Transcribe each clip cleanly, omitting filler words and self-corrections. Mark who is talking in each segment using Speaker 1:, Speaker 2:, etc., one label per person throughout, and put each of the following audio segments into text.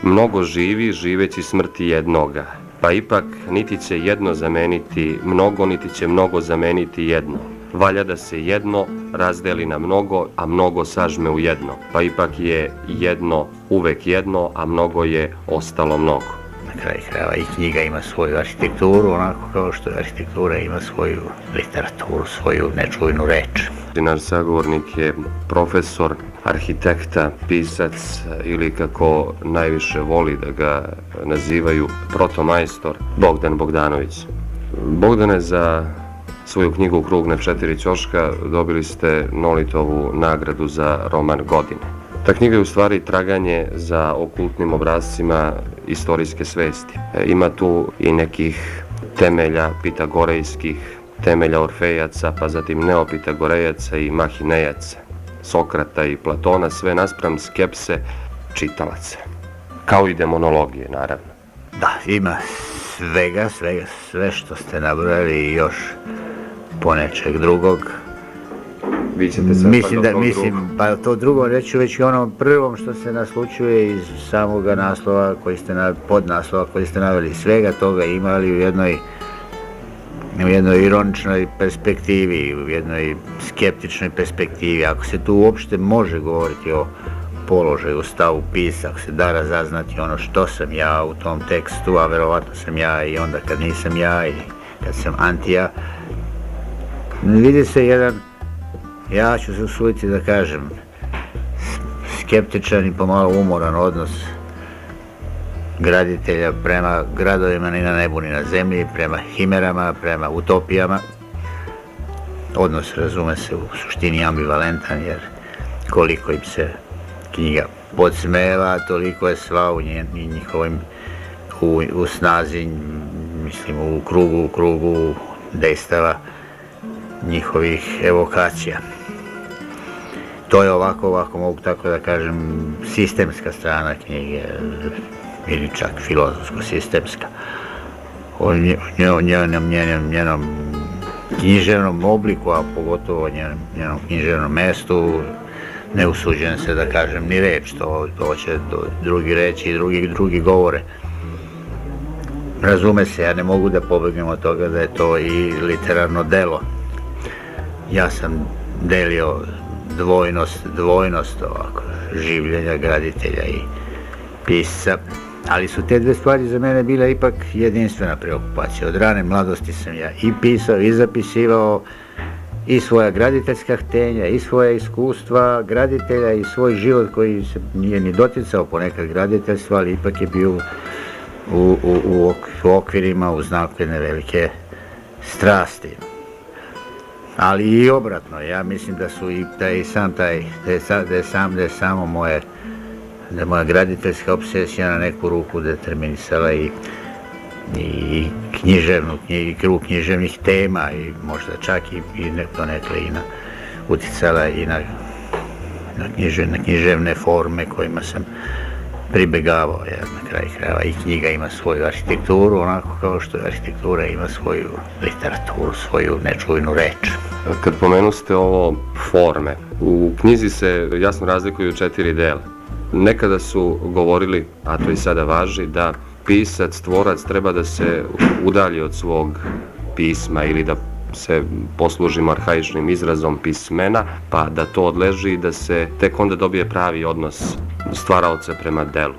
Speaker 1: Mnogo živi, živeći smrti jednoga, pa ipak niti će jedno zameniti mnogo, niti će mnogo zameniti jedno. Valja da se jedno razdeli na mnogo, a mnogo sažme u jedno, pa ipak je jedno uvek jedno, a mnogo je ostalo mnogo.
Speaker 2: Na kraju krajeva i knjiga ima svoju arhitekturu, onako kao što arhitektura ima svoju literaturu, svoju nečuvenu reč.
Speaker 1: Naš sagovornik je profesor, arhitekta, pisac ili kako najviše voli da ga nazivaju protomajstor Bogdan Bogdanović. Bogdane, za svoju knjigu Krug na 4 ćoška dobili ste Nolitovu nagradu za roman godine. Ta knjiga je u stvari traganje za okultnim obrascima istorijske svesti. Ima tu i nekih temelja pitagorejskih, temelja Orfejaca, pa zatim neopitagorejaca i mahinejaca, Sokrata i Platona, sve naspram skepse čitalaca, kao i demonologije, naravno.
Speaker 2: Da, ima sve što ste nabrojali i još ponečeg drugog.
Speaker 1: Vi ćete sad
Speaker 2: pa to drugo reću već i onom prvom što se naslučuje iz samoga naslova, podnaslova koji ste naveli. Svega toga imali u jednoj ironičnoj perspektivi, u jednoj skeptičnoj perspektivi. Ako se tu uopšte može govoriti o položaju, stavu pisa, ako se da razaznati ono što sam ja u tom tekstu, a verovatno sam ja i onda kad nisam ja i kad sam antija, vidi se jedan, ja ću se usuditi da kažem, skeptičan i pomalo umoran odnos graditelja prema gradovima ni na nebu ni na zemlji, prema himerama, prema utopijama. Odnos, razume se, u suštini ambivalentan, jer koliko im se knjiga podsmeva, toliko je sva u njihovim u snazi, mislim, u krugu dejstava njihovih evokacija. To je ovako mogu tako da kažem, sistemska strana knjige, ili čak filozofsko-sistemska. O njenom književnom obliku, a pogotovo njenom književnom mestu, ne usuđujem se da kažem ni reč, to će drugi reći i drugi govore. Razume se, ja ne mogu da pobegnem od toga da je to i literarno delo. Ja sam delio dvojnost ovako, življenja graditelja i pisca, ali su te dve stvari za mene bile ipak jedinstvena preokupacija. Od rane mladosti sam ja i pisao i zapisivao i svoja graditeljska htenja, i svoje iskustva graditelja i svoj život koji se nije ni doticao ponekad graditeljstva, ali ipak je bio u okvirima, u znaku jedne velike strasti. Ali i obratno, ja mislim da je samo moja graditeljska obsesija na neku ruku determinisala i krug književnih tema i možda čak i donekle uticala i na književne forme kojima sam pribegavao, jer na kraju krajeva i knjiga ima svoju arhitekturu, onako kao što arhitektura ima svoju literaturu, svoju nečuvenu reč.
Speaker 1: Kad pomenuste ovo forme, u knjizi se jasno razlikuju 4 dela. Nekada su govorili, a to i sada važi, da pisac, tvorac treba da se udalji od svog pisma ili da se poslužimo arhaičnim izrazom pismena, pa da to odleži i da se tek onda dobije pravi odnos stvaraoca prema delu.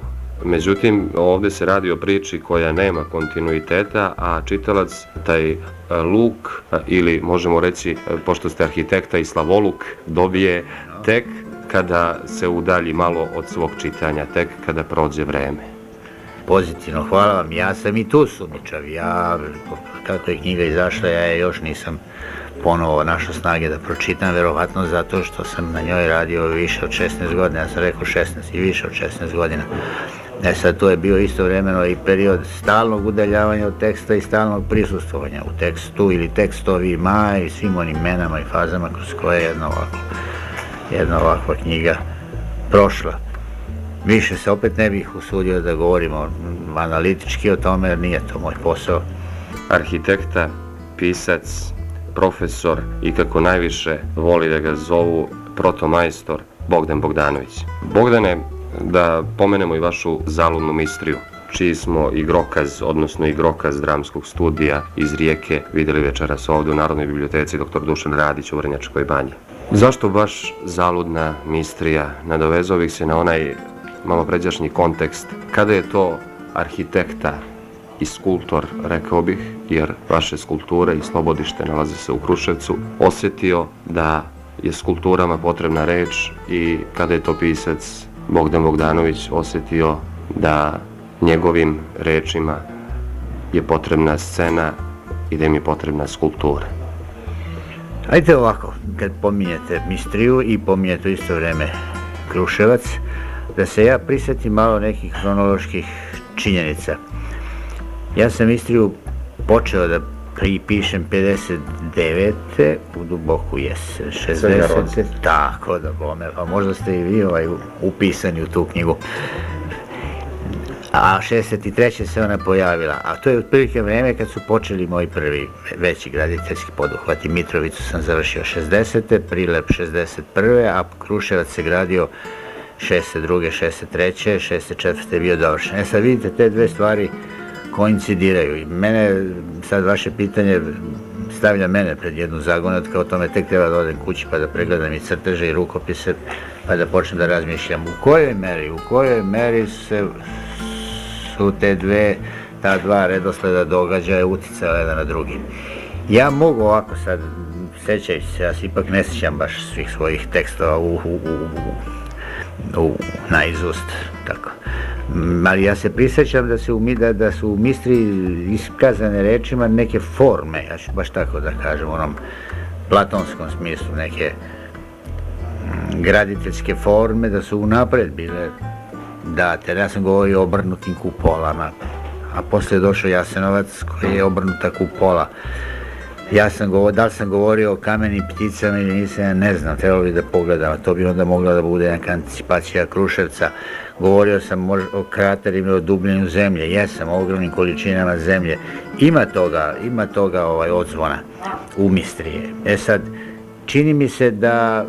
Speaker 1: Međutim, ovde se radi o priči koja nema kontinuiteta, a čitalac taj luk, ili možemo reći, pošto ste arhitekta, i slavoluk, dobije tek kada se udalji malo od svog čitanja, tek kada prođe vreme.
Speaker 2: Pozitivno, hvala vam. Ja sam i tu sumnjičav. Kako je knjiga izašla, ja je još nisam ponovo našao snage da pročitam, verovatno zato što sam na njoj radio više od 16 godina. Ja sam rekao 16 i više od 16 godina. Sad to je bio istovremeno i period stalnog udaljavanja od teksta i stalnog prisustvovanja u tekstu ili tekstovima i svim onim menama i fazama kroz koje je jedna ovakva knjiga prošla. Više se opet ne bih usudio da govorimo analitički o tome, jer nije to moj posao.
Speaker 1: Arhitekta, pisac, profesor i kako najviše voli da ga zovu protomajstor Bogdan Bogdanović. Bogdane, da pomenemo i vašu zaludnu mistriju, čiji smo igrokaz, odnosno igrokaz dramskog studija iz Rijeke vidjeli večeras ovdje u Narodnoj biblioteci dr. Dušan Radić u Vrnjačkoj banji. Zašto baš zaludna mistrija? Nadovezao bih se na onaj malopređašnji kontekst. Kada je to arhitekta i skulptor, rekao bih, jer vaše skulpture i slobodište nalaze se u Kruševcu, osjetio da je skulpturama potrebna reč i kada je to pisac Bogdan Bogdanović osjetio da njegovim rečima je potrebna scena i da im je potrebna skulptura.
Speaker 2: Ajde ovako, kad pominjete mistriju i pominjete u isto vrijeme Kruševac, da se ja prisjetim malo nekih hronoloških činjenica. Ja sam mistriju počeo da pišem 59. u duboku jesen, 60. Tako da bome, pa možda ste i vi upisani u tu knjigu. A 63. se ona pojavila, a to je otprilike vrijeme kad su počeli moji prvi veći graditeljski poduhvati. Mitrovicu sam završio 60. Prilep 61. a Kruševac se gradio 62. 63. 64. je bio dovršen. Sad vidite, te dve stvari koincidiraju i mene, sad vaše pitanje stavlja mene pred jednu zagonetku, o tome tek treba da odem kući pa da pregledam i crteže i rukopise pa da počnem da razmišljam u kojoj meri su ta dva redosleda događaja uticala jedan na drugi. Ja mogu ovako sad, sećajući se, ja se ipak ne sjećam baš svih svojih tekstova naizust, tako. Ali ja se prisjećam da su u mistriji iskazane rečima neke forme, ja ću baš tako da kažem, u onom platonskom smislu, neke graditeljske forme, da su unapred bile date. Ja sam govorio o obrnutim kupolama, a poslije je došao Jasenovac koji je obrnuta kupola. Da li sam govorio o kamenim pticama ili nisam, ja ne znam, trebalo bi da pogledam, a to bi onda mogla da bude neka anticipacija Kruševca. Govorio sam o kraterima, o dubljenju zemlje, jesam, o ogromnim količinama zemlje. Ima toga odzvona u mistrije. Sad, čini mi se da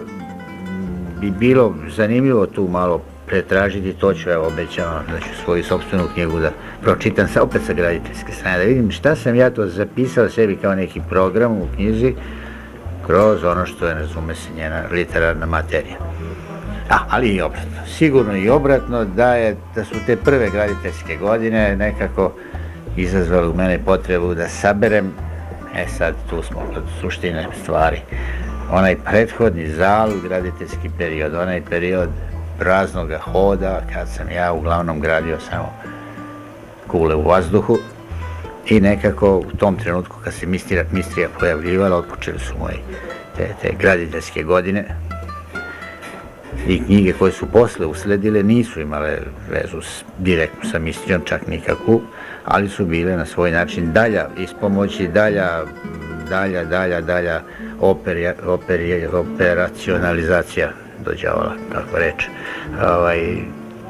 Speaker 2: bi bilo zanimljivo tu malo pretražiti, to ću, evo, obećavam da ću svoju sopstvenu knjigu da pročitam opet sa graditeljske strane, da vidim šta sam ja to zapisao sebi kao neki program u knjizi kroz ono što je, razume se, njena literarna materija. Ali i obratno, sigurno i obratno da su te prve graditeljske godine nekako izazvali u mene potrebu da saberem, sad tu smo kod suštine stvari, onaj prethodni graditeljski period, onaj period praznoga hoda, kad sam ja uglavnom gradio samo kule u vazduhu i nekako u tom trenutku kad se mistrija pojavljivala, otpočeli su moje te graditeljske godine i knjige koje su posle usledile nisu imale vezu direktno sa mistrijom, čak nikakvu, ali su bile na svoj način dalja ispomoći, dalja operacionalizacija, dođavala, kako reče,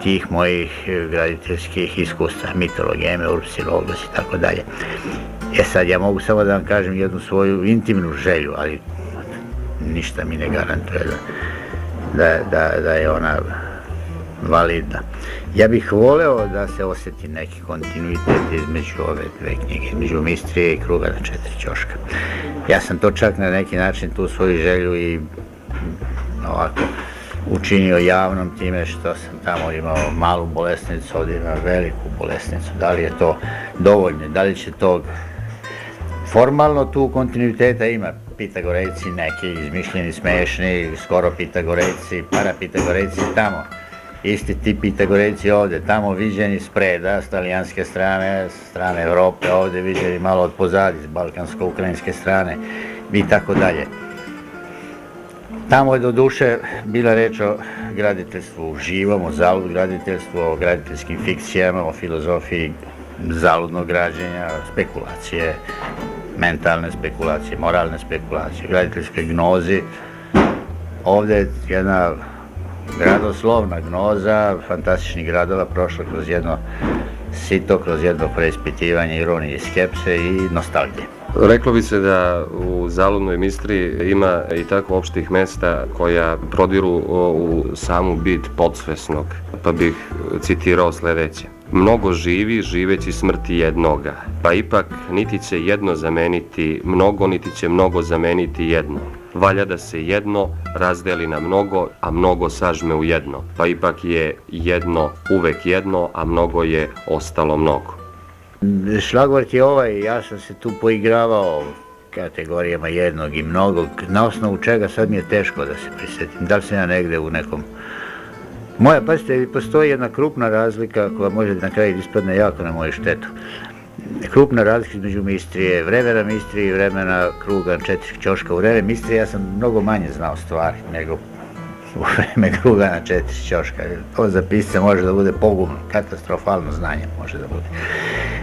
Speaker 2: tih mojih graditeljskih iskustva, mitologeme, urpsi, logos i tako dalje. Sad, ja mogu samo da vam kažem jednu svoju intimnu želju, ali ništa mi ne garantuje da je ona validna. Ja bih voleo da se osjeti neki kontinuitet između ove dve knjige, između Mistrije i Kruga na 4 ćoška. Ja sam to čak na neki način tu svoju želju i ovako učinio javnom time što sam tamo imao malu bolesnicu, ovdje imam veliku bolesnicu. Da li je to dovoljno, da li će tog formalno tu kontinuiteta ima. Pitagorejci neki izmišljeni, smešni, skoro Pitagorejci, parapitagorejci tamo. Isti ti Pitagorejci ovdje, tamo viđeni spreda, s talijanske strane, strane Evrope, ovdje viđeni malo od pozadi, s balkansko-ukrajinske strane i tako dalje. Tamo je do duše bila reč o graditeljstvu živom, o zalud graditeljstvu, o graditeljskim fikcijama, o filozofiji zaludnog građenja, spekulacije, mentalne spekulacije, moralne spekulacije, graditeljske gnozi. Ovdje je jedna gradoslovna gnoza fantastičnih gradova prošla kroz jedno sito, kroz jedno preispitivanje ironije i skepse i nostalgije.
Speaker 1: Reklo bi se da u zaludnoj mistriji ima i tako opštih mesta koja prodiru u samu bit podsvesnog, pa bih citirao sledeće. Mnogo živi, živeći smrti jednoga, pa ipak niti će jedno zameniti mnogo, niti će mnogo zameniti jedno. Valja da se jedno razdeli na mnogo, a mnogo sažme u jedno, pa ipak je jedno uvek jedno, a mnogo je ostalo mnogo.
Speaker 2: Šlagvort je ovaj, ja sam se tu poigravao kategorijama jednog i mnogog, na osnovu čega sad mi je teško da se prisjetim. Da li sam ja negde u nekom... Pazite, postoji jedna krupna razlika koja može na kraju ispadne jako na moju štetu. Krupna razlika između Mistrije, vremena Mistrije i vremena kruga četiri ćoška. U vreme Mistrije ja sam mnogo manje znao stvari nego u vreme kruga na četiri ćoška. To za pisce može da bude pogubno, katastrofalno znanje može da bude.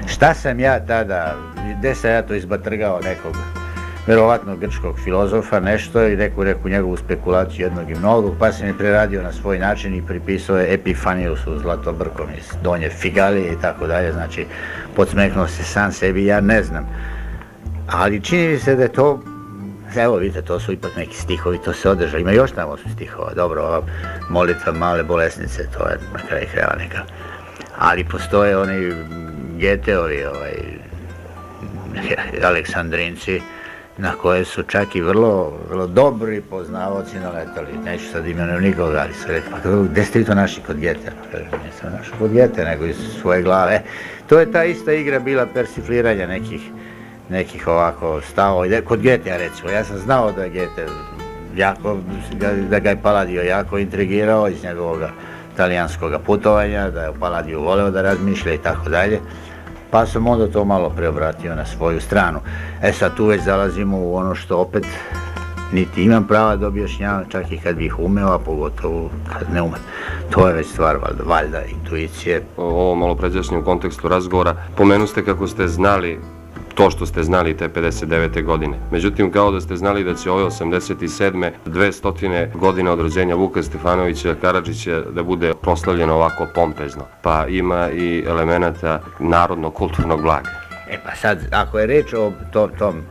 Speaker 2: Šta sam ja tada, gde sam ja to izbatrgao nekog verovatno grčkog filozofa, nešto i neku njegovu spekulaciju jednog i mnogog, pa sam je preradio na svoj način i pripisao je Epifaniusu Zlatobrkom iz Donje Figalije i tako dalje, znači podsmeknuo se sam sebi, ja ne znam. Ali čini mi se da je to, evo vidite, to su ipak neki stihovi, to se održa, ima još tamo su stihova, dobro, ova molitva male bolesnice, to je na kraju krajeva neka. Ali postoje oni Geteovi, Aleksandrinci, na koje su čak i vrlo dobri poznavaoci naletali. Neću sad imenujem nikoga, ali su rekli, pa gde ste vi to našli kod Gete? Nisam našao kod Gete, nego iz svoje glave. To je ta ista igra bila persifliranja nekih ovako stavova. Kod Getea recimo, ja sam znao da je Gete jako, da ga je Palladio jako intrigirao iz njegovog talijanskog putovanja, da je Palladio voleo da razmišlja i tako dalje. Pa sam onda to malo preobratio na svoju stranu. Sad tu već zalazimo u ono što opet niti imam prava da objašnjavam, čak i kad bih umeo, a pogotovo kad ne umem. To je već stvar valjda intuicije.
Speaker 1: Ovo malo pređašnje u kontekstu razgovora, pomenuste kako ste znali to što ste znali te 59. godine. Međutim, kao da ste znali da će ove 87. 200 godina od rođenja Vuka Stefanovića Karadžića da bude proslavljeno ovako pompezno. Pa ima i elemenata narodnog kulturnog blaga.
Speaker 2: Pa sad, ako je reč o tom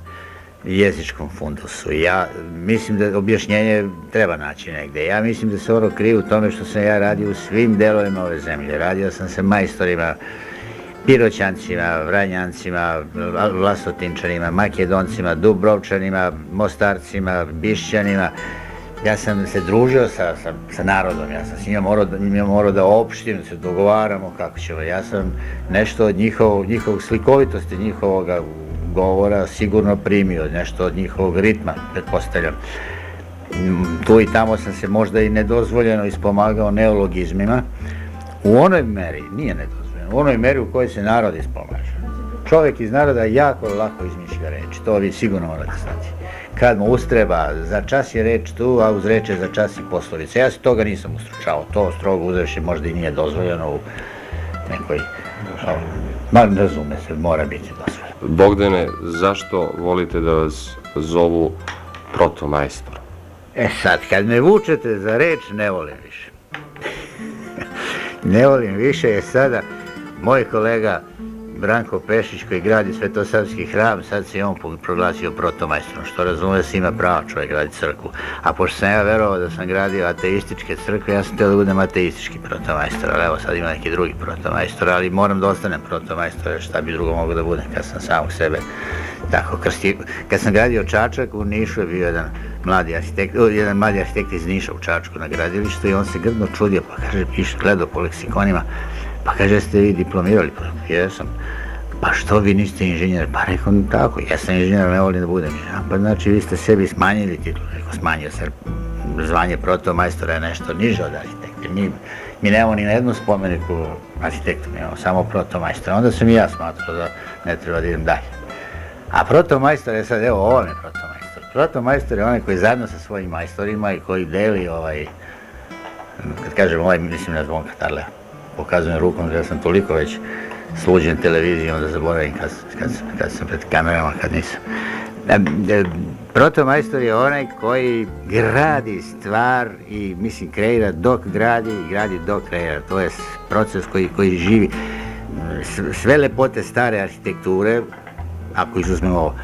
Speaker 2: jezičkom fundusu, ja mislim da objašnjenje treba naći negde. Ja mislim da se ono krije u tome što sam ja radio u svim delovima ove zemlje. Radio sam se majstorima, Piroćancima, Vranjancima, Vlasotinčanima, Makedoncima, Dubrovčanima, Mostarcima, Bišćanima. Ja sam se družio sa narodom, ja sam s njima morao da opštim, se dogovaramo kako ćemo. Ja sam nešto od njihovog slikovitosti, njihovog govora sigurno primio, nešto od njihovog ritma, pretpostavljam. Tu i tamo sam se možda i nedozvoljeno ispomagao neologizmima. U onoj meri, nije nedozvoljeno, u onoj meri u kojoj se narod ispomaže. Čovjek iz naroda jako lako izmišlja reči, to vi sigurno morate znati. Kad mu ustreba, za čas je reč tu, a uz reč je za čas i poslovica. Ja se toga nisam ustručao, to strogo uzevši možda i nije dozvoljeno u nekoj... razume se, mora biti dozvoljeno.
Speaker 1: Bogdane, zašto volite da vas zovu protomajstor?
Speaker 2: Sad, kad me vučete za reč, ne volim više. Ne volim više, je sada moj kolega Branko Pešić koji gradi Svetosavski hram, sad se i on proglasio protomajstorom, što razume da se ima pravo čovjek graditi crkvu. A pošto sam ja verovao da sam gradio ateističke crkve, ja sam htio da budem ateistički protomajstor, ali evo sad ima neki drugi protomajstor, ali moram da ostanem protomajstor, jer šta bi drugo mogo da budem kad sam samog sebe tako krstio. Kad sam gradio Čačak, u Nišu je bio jedan mladi arhitekt iz Niša u Čačku na gradilištu i on se grdno čudio, pa kaže, gledao po leksikonima, pa kaže, jeste vi diplomirali? Pa jesam. Pa što vi niste inženjer? Pa rekao, tako, ja sam inženjer, ne volim da budem inženjer. Pa znači vi ste sebi smanjili titul, rekao, smanjio se, zvanje protomajstora je nešto niže od arhitekte. Mi nemamo ni na jednu spomeniku arhitektu, mi imamo samo protomajstora. Onda sam i ja smatrao da ne treba da idem dalje. A protomajstor je sad, evo, ovo je protomajstor. Protomajstor je onaj koji zajedno sa svojim majstorima i koji deli kad kažem mislim na Zvonka Tarlea, pokazujem rukom da sam toliko već sluđen televizijom da zaboravim kad sam pred kamerama, kad nisam. Protomajstor je onaj koji gradi stvar i mislim kreira dok gradi i gradi dok kreira. To je proces koji živi. Sve lepote stare arhitekture, ako izuzmemo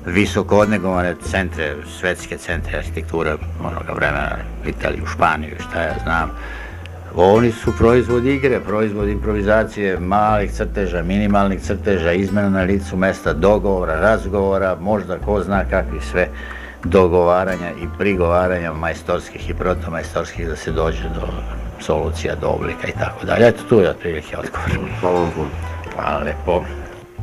Speaker 2: visoko odnegovane centre, svetske centre arhitekture onoga vremena, Italiju, Španiju, šta ja znam, oni su proizvod igre, proizvod improvizacije, malih crteža, minimalnih crteža, izmena na licu mesta, dogovora, razgovora, možda ko zna kakvih sve dogovaranja i prigovaranja majstorskih i protomajstorskih da se dođe do solucija, do oblika i tako dalje. Eto, tu je otprilike odgovor.
Speaker 1: Hvala vam puno.
Speaker 2: Hvala lepo.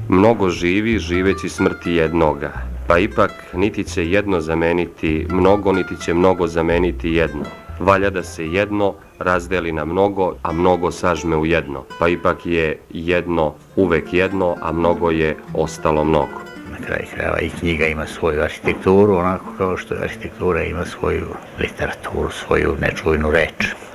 Speaker 1: Mnogo živi, živeći smrti jednoga, pa ipak niti će jedno zameniti mnogo, niti će mnogo zameniti jedno. Valja da se jedno razdeli na mnogo, a mnogo sažme u jedno, pa ipak je jedno uvek jedno, a mnogo je ostalo mnogo.
Speaker 2: Na kraju krajeva i knjiga ima svoju arhitekturu, onako kao što arhitektura ima svoju literaturu, svoju nečuvenu reč.